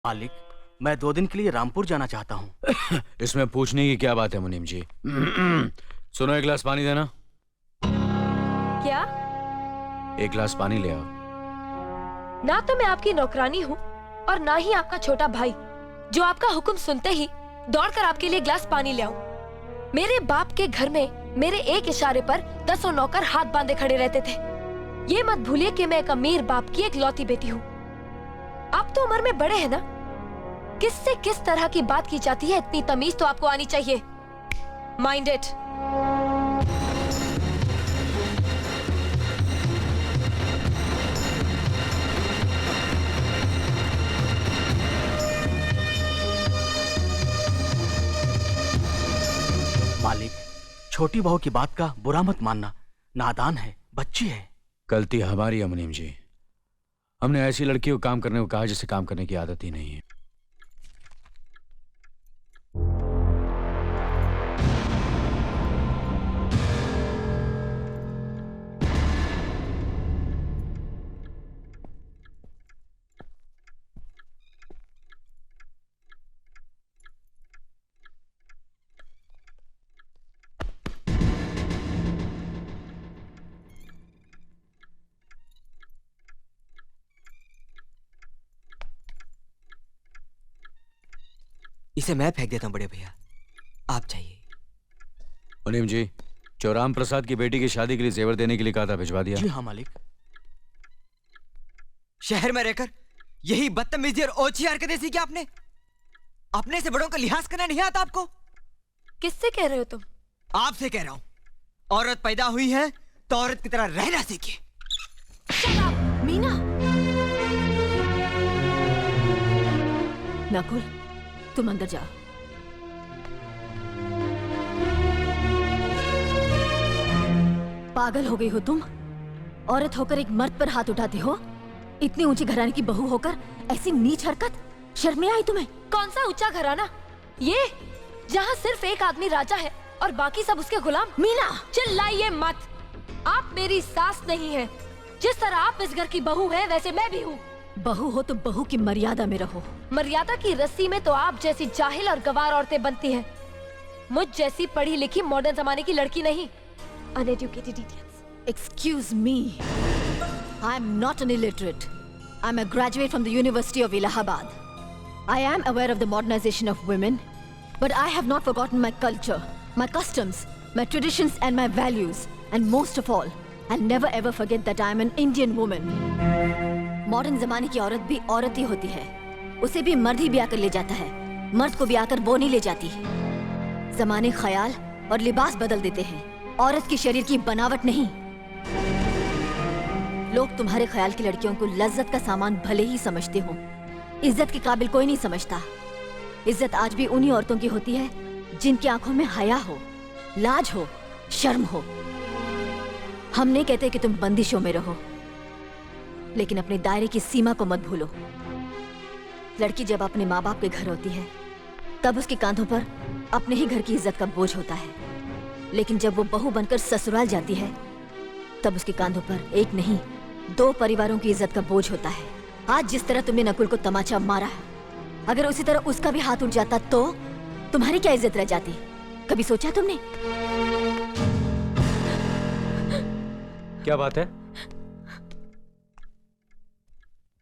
मालिक, मैं 2 दिन के लिए रामपुर जाना चाहता हूँ। इसमें पूछने की क्या बात है मुनीम जी? सुनो, 1 गिलास पानी देना। क्या? 1 गिलास पानी ले आओ। ना तो मैं आपकी नौकरानी हूँ और ना ही आपका छोटा भाई जो आपका हुक्म सुनते ही दौड़कर आपके लिए गिलास पानी ले आऊं। मेरे बाप के घर में मेरे एक इशारे पर 10 नौकर हाथ बांधे खड़े रहते थे। ये मत भूलिए कि मैं एक अमीर बाप की एक लौती बेटी हूँ। आप तो उम्र में बड़े हैं ना, किससे किस तरह की बात की जाती है इतनी तमीज तो आपको आनी चाहिए। Mind it. मालिक, छोटी बहू की बात का बुरा मत मानना, नादान है, बच्ची है। गलती हमारी है मुनीम जी। हमने ऐसी लड़की को काम करने को कहा जिसे काम करने की आदत ही नहीं है। इसे मैं फेंक देता हूं बड़े भैया, आप चाहिए। मुनीम जी, जो राम प्रसाद की बेटी की शादी के लिए जेवर देने के लिए कहा था, भिजवा दिया? जी हाँ मालिक। शहर में रहकर यही बदतमीजी और ओछी हरकतें सीखी आपने? अपने से बड़ों का लिहाज करना नहीं आता आपको? किससे कह रहे हो तुम? आपसे कह रहा हूं। औरत पैदा हुई है तो औरत की तरह रहना सीखिए। मीना। नकुल, तुम अंदर जाओ। पागल हो गई हो तुम? औरत होकर एक मर्द पर हाथ उठाती हो? इतनी ऊंची घराने की बहू होकर ऐसी नीच हरकत, शर्म नहीं आई तुम्हें? कौन सा ऊंचा घराना? ये जहाँ सिर्फ एक आदमी राजा है और बाकी सब उसके गुलाम। मीना, चिल्लाइए मत। आप मेरी सास नहीं है। जिस तरह आप इस घर की बहू है वैसे मैं भी हूँ। बहू हो तो बहू की मर्यादा में रहो। मर्यादा की रस्सी में तो आप जैसी जाहिल और गवार औरतें बनती हैं। मुझ जैसी पढ़ी लिखी मॉडर्न जमाने की लड़की नहीं। Uneducated idiots. Excuse me. I am not an illiterate. I am a graduate from the University of Allahabad. I am aware of the modernization of women, but I have not forgotten my culture, my customs, my traditions and my values. And most of all, I'll never ever forget that I am an Indian woman. Modern जमाने की औरत भी औरत ही होती है। उसे भी मर्द ही ब्याह कर ले जाता है, मर्द को ब्याह कर वो नहीं ले जाती। जमाने ख्याल और लिबास बदल देते हैं, औरत की शरीर की बनावट नहीं। लोग तुम्हारे ख्याल की लड़कियों को लज्जत का सामान भले ही समझते हो, इज्जत के काबिल कोई नहीं समझता। इज्जत आज भी उन्हीं औरतों की होती है जिनकी आंखों में हया हो, लाज हो, शर्म हो। हम नहीं कहते कि तुम बंदिशों में रहो, लेकिन अपने दायरे की सीमा को मत भूलो। लड़की जब अपने माँ बाप के घर होती है तब उसके कांधों पर अपने ही घर की इज्जत का बोझ होता है, लेकिन जब वो बहू बनकर ससुराल जाती है तब उसके कांधों पर एक नहीं 2 परिवारों की इज्जत का बोझ होता है। आज जिस तरह तुमने नकुल को तमाचा मारा, अगर उसी तरह उसका भी हाथ उठ जाता तो तुम्हारी क्या इज्जत रह जाती? कभी सोचा तुमने? क्या बात है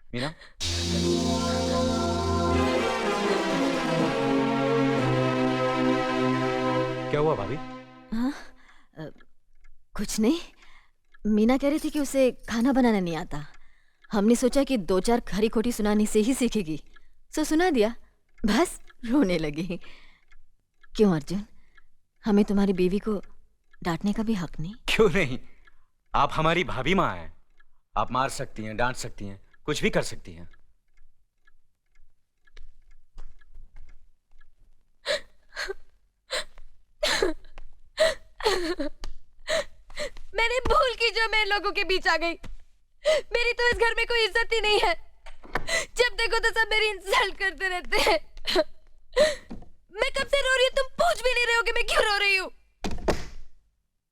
मीना? क्या हुआ भाभी? हाँ, कुछ नहीं। मीना कह रही थी कि उसे खाना बनाना नहीं आता। हमने सोचा कि 2-4 खरी खोटी सुनाने से ही सीखेगी, सो सुना दिया। बस रोने लगी। क्यों अर्जुन, हमें तुम्हारी बीवी को डांटने का भी हक नहीं? क्यों नहीं, आप हमारी भाभी माँ हैं। आप मार सकती हैं, डांट सकती हैं, कुछ भी कर सकती हैं। मैंने भूल की जो मैं इन लोगों के बीच आ गई। मेरी तो इस घर में कोई इज्जत ही नहीं है। जब देखो तो सब मेरी इंसल्ट करते रहते हैं। मैं कब से रो रही हूँ, तुम पूछ भी नहीं रहे हो कि मैं क्यों रो रही हूँ।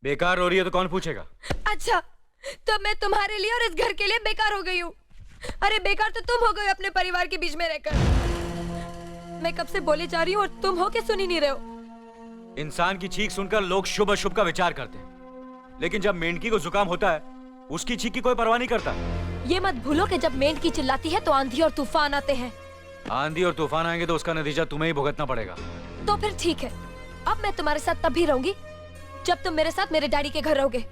बेकार रो रही है तो कौन पूछेगा? अच्छा, तो मैं तुम्हारे लिए और इस घर के लिए बेकार हो गई हूँ। अरे बेकार तो तुम हो गए अपने परिवार के बीच में रहकर। मैं कब से बोले जा रही हूँ और तुम हो के सुन ही नहीं रहे हो। इंसान की चीख सुनकर लोग शुभ अशुभ का विचार करते हैं, लेकिन जब मेंढकी को जुकाम होता है उसकी चीख की कोई परवाह नहीं करता। ये मत भूलो कि जब मेंढकी चिल्लाती है तो आंधी और तूफान आते हैं। आंधी और तूफान आएंगे तो उसका नतीजा तुम्हें ही भुगतना पड़ेगा। तो फिर ठीक है, अब मैं तुम्हारे साथ तब भी रहूंगी जब तुम मेरे साथ मेरे डैडी के घर रहोगे।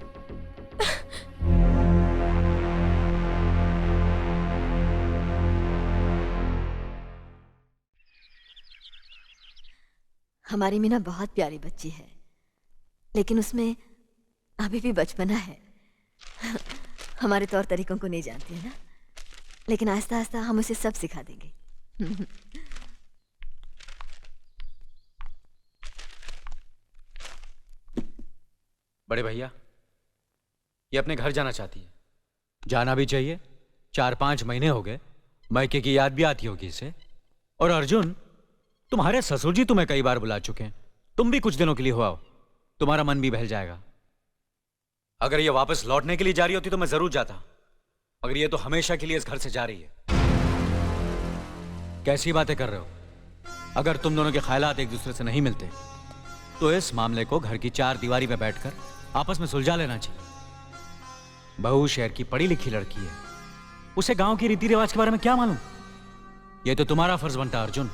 हमारी मीना बहुत प्यारी बच्ची है, लेकिन उसमें अभी भी बचपना है। हमारे तौर तरीकों को नहीं जानती है ना, लेकिन आहिस्ता आहिस्ता हम उसे सब सिखा देंगे। बड़े भैया, ये अपने घर जाना चाहती है। जाना भी चाहिए, 4-5 महीने हो गए, मायके की याद भी आती होगी इसे। और अर्जुन, तुम्हारे ससुर जी तुम्हें कई बार बुला चुके हैं, तुम भी कुछ दिनों के लिए हो आओ, तुम्हारा मन भी बहल जाएगा। अगर ये वापस लौटने के लिए जा रही होती तो मैं जरूर जाता, मगर ये तो हमेशा के लिए इस घर से जा रही है। कैसी बातें कर रहे हो? अगर तुम दोनों के ख्यालात एक दूसरे से नहीं मिलते तो इस मामले को घर की 4 दीवारी में बैठकर आपस में सुलझा लेना चाहिए। बहू शहर की पढ़ी लिखी लड़की है, उसे गांव के रीति रिवाज के बारे में क्या मालूम? यह तो तुम्हारा फर्ज बनता अर्जुन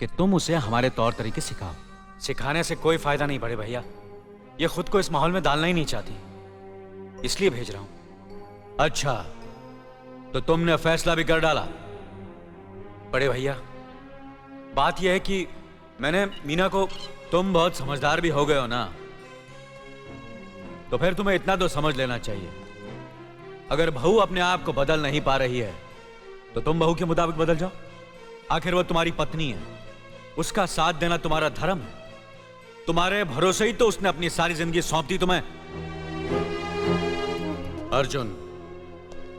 कि तुम उसे हमारे तौर तरीके सिखाओ। सिखाने से कोई फायदा नहीं बड़े भैया, ये खुद को इस माहौल में डालना ही नहीं चाहती, इसलिए भेज रहा हूं। अच्छा, तो तुमने फैसला भी कर डाला? बड़े भैया, बात यह है कि मैंने मीना को, तुम बहुत समझदार भी हो गए हो ना, तो फिर तुम्हें इतना तो समझ लेना चाहिए, अगर बहू अपने आप को बदल नहीं पा रही है तो तुम बहू के मुताबिक बदल जाओ। आखिर वो तुम्हारी पत्नी है, उसका साथ देना तुम्हारा धर्म है। तुम्हारे भरोसे ही तो उसने अपनी सारी जिंदगी सौंप दी तुम्हें। अर्जुन,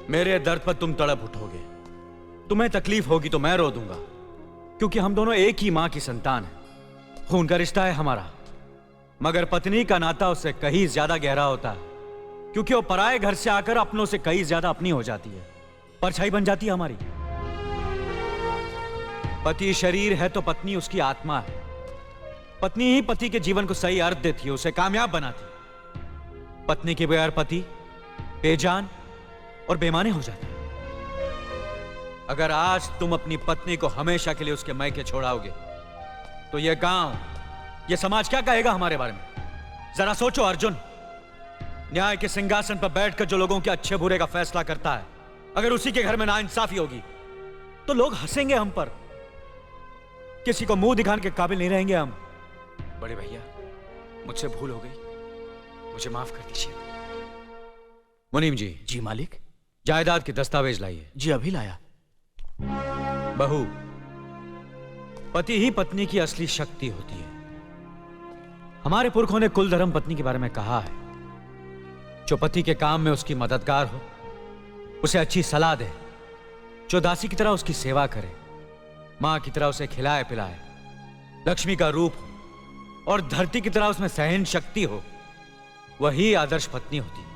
मेरे दर्द पर तुम तड़प उठोगे, तुम्हें तकलीफ होगी तो मैं रो दूंगा, क्योंकि हम दोनों एक ही मां की संतान हैं, खून का रिश्ता है हमारा। मगर पत्नी का नाता उससे कहीं ज्यादा गहरा होता है, क्योंकि वो पराये घर से आकर अपनों से कहीं ज्यादा अपनी हो जाती है, परछाई बन जाती है हमारी। पति शरीर है तो पत्नी उसकी आत्मा है। पत्नी ही पति के जीवन को सही अर्थ देती है, उसे कामयाब बनाती है। पत्नी के बगैर पति बेजान और बेमाने हो जाते हैं। अगर आज तुम अपनी पत्नी को हमेशा के लिए उसके मायके छोड़ाओगे तो यह गांव, यह समाज क्या कहेगा हमारे बारे में? जरा सोचो अर्जुन, न्याय के सिंहासन पर बैठकर जो लोगों के अच्छे बुरे का फैसला करता है, अगर उसी के घर में नाइंसाफी होगी तो लोग हंसेंगे हम पर, किसी को मुंह दिखाने के काबिल नहीं रहेंगे हम। बड़े भैया, मुझसे भूल हो गई, मुझे माफ कर दीजिए। मुनीम जी। जी मालिक। जायदाद के दस्तावेज लाइए। जी अभी लाया। बहू, पति ही पत्नी की असली शक्ति होती है। हमारे पुरखों ने कुल धर्म पत्नी के बारे में कहा है, जो पति के काम में उसकी मददगार हो, उसे अच्छी सलाह दे, जो दासी की तरह उसकी सेवा करे, मां की तरह उसे खिलाए पिलाए, लक्ष्मी का रूप हो और धरती की तरह उसमें सहन शक्ति हो, वही आदर्श पत्नी होती है।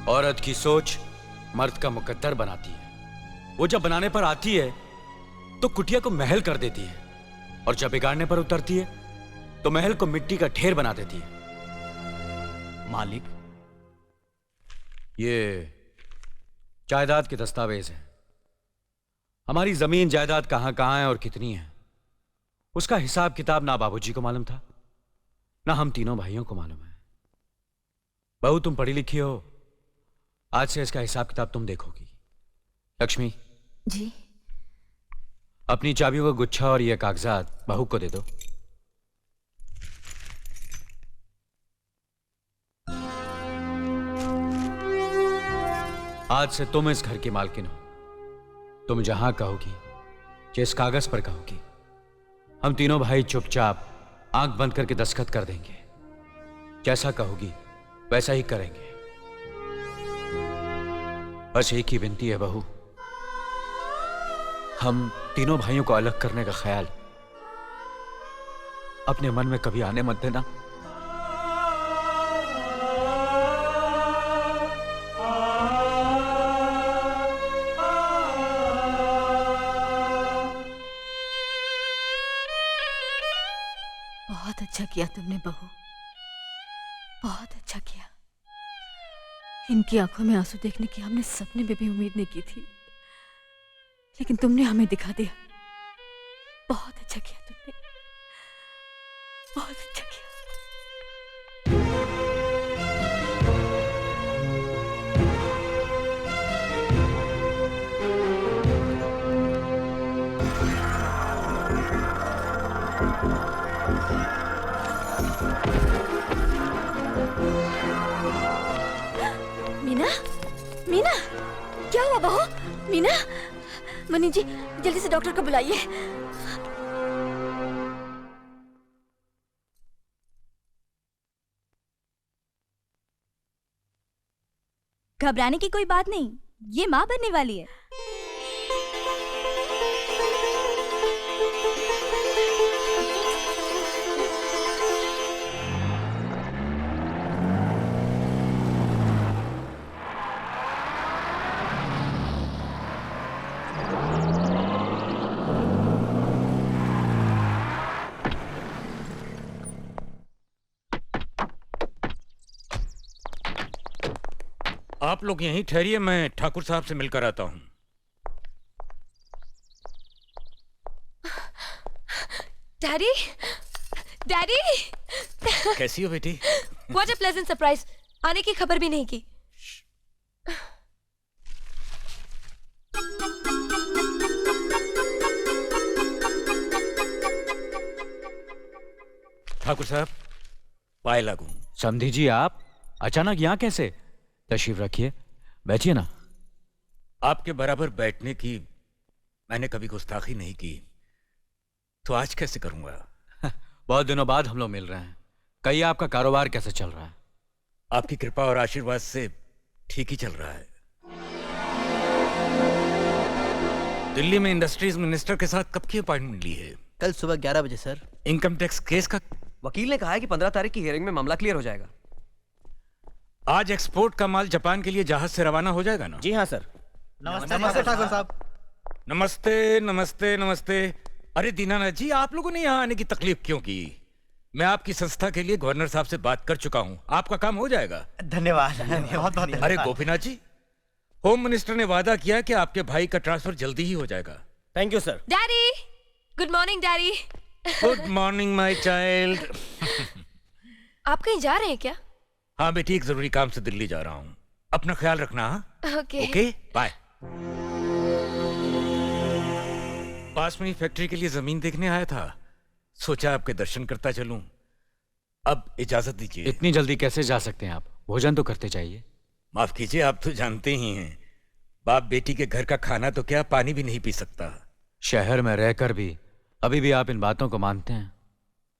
औरत की सोच मर्द का मुकद्दर बनाती है। वो जब बनाने पर आती है तो कुटिया को महल कर देती है, और जब बिगाड़ने पर उतरती है तो महल को मिट्टी का ढेर बना देती है। मालिक, ये जायदाद के दस्तावेज हैं। हमारी जमीन जायदाद कहां कहां है और कितनी है, उसका हिसाब किताब ना बाबूजी को मालूम था, ना हम तीनों भाइयों को मालूम है। बहू, तुम पढ़ी लिखी हो, आज से इसका हिसाब किताब तुम देखोगी। लक्ष्मी जी। अपनी चाबियों का गुच्छा और ये कागजात बहू को दे दो। आज से तुम इस घर की मालकिन हो। तुम जहां कहोगी, जिस कागज पर कहोगी, हम तीनों भाई चुपचाप आंख बंद करके दस्तखत कर देंगे। जैसा कहोगी वैसा ही करेंगे। बस एक ही विनती है बहू, हम तीनों भाइयों को अलग करने का ख्याल अपने मन में कभी आने मत देना। अच्छा किया तुमने बहू, बहुत अच्छा किया। इनकी आंखों में आंसू देखने की हमने सपने में भी उम्मीद नहीं की थी, लेकिन तुमने हमें दिखा दिया। बहुत अच्छा किया तुमने, बहुत अच्छा किया। मीना, मीना, क्या हुआ बहू? मीना, मनी जी जल्दी से डॉक्टर को बुलाइए। घबराने की कोई बात नहीं, ये माँ बनने वाली है। आप लोग यहीं ठहरिए, मैं ठाकुर साहब से मिलकर आता हूँ। डैडी, डैडी, कैसी हो बेटी? What a pleasant surprise. आने की खबर भी नहीं की। ठाकुर साहब, पाए लागू। समधी जी, आप अचानक यहाँ कैसे? तशरीफ रखिए, बैठिए ना। आपके बराबर बैठने की मैंने कभी गुस्ताखी नहीं की, तो आज कैसे करूंगा? बहुत दिनों बाद हम लोग मिल रहे हैं। कहिए, आपका कारोबार कैसे चल रहा है? आपकी कृपा और आशीर्वाद से ठीक ही चल रहा है। दिल्ली में इंडस्ट्रीज मिनिस्टर के साथ कब की अपॉइंटमेंट ली है? कल सुबह 11 बजे सर। इनकम टैक्स केस का वकील ने कहा है कि 15 तारीख की हियरिंग में मामला क्लियर हो जाएगा। आज एक्सपोर्ट का माल जापान के लिए जहाज से रवाना हो जाएगा ना? जी हाँ सर। नमस्ते ठाकुर साहब। नमस्ते नमस्ते नमस्ते। अरे दीनानाथ जी, आप लोगों ने यहाँ आने की तकलीफ क्यों की? मैं आपकी संस्था के लिए गवर्नर साहब से बात कर चुका हूँ, आपका काम हो जाएगा। धन्यवाद, बहुत बहुत। अरे गोपीनाथ जी, होम मिनिस्टर ने वादा किया कि आपके भाई का ट्रांसफर जल्दी ही हो जाएगा। Thank you sir. Daddy, good morning daddy. Good morning my child. आप कहीं जा रहे हैं क्या? हाँ बेटी, एक जरूरी काम से दिल्ली जा रहा हूँ। अपना ख्याल रखना। हाँ ओके। Okay, bye. पास में ही फैक्ट्री के लिए जमीन देखने आया था, सोचा आपके दर्शन करता चलूं। अब इजाजत दीजिए। इतनी जल्दी कैसे जा सकते हैं आप? भोजन तो करते चाहिए। माफ कीजिए, आप तो जानते ही हैं, बाप बेटी के घर का खाना तो क्या, पानी भी नहीं पी सकता। शहर में रहकर भी अभी भी आप इन बातों को मानते हैं?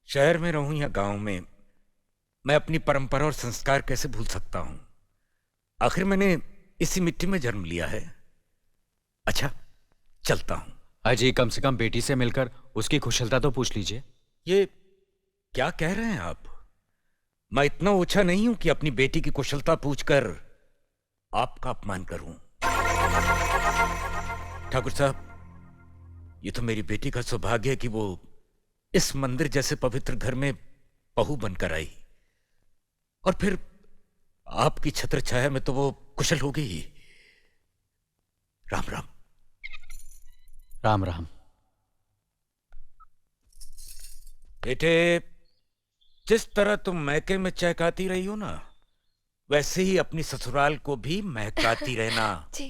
शहर में रहूं या गांव में, मैं अपनी परंपरा और संस्कार कैसे भूल सकता हूं? आखिर मैंने इसी मिट्टी में जन्म लिया है। अच्छा, चलता हूं। अजी, कम से कम बेटी से मिलकर उसकी कुशलता तो पूछ लीजिए। ये क्या कह रहे हैं आप? मैं इतना ऊंचा नहीं हूं कि अपनी बेटी की कुशलता पूछकर आपका अपमान करूं। ठाकुर साहब, ये तो मेरी बेटी का सौभाग्य है कि वो इस मंदिर जैसे पवित्र घर में बहू बनकर आई, और फिर आपकी छत्र छाया में तो वो कुशल हो गई। राम राम। राम राम। बेटे, जिस तरह तुम मैके में चहकाती रही हो ना, वैसे ही अपनी ससुराल को भी महकाती रहना। जी।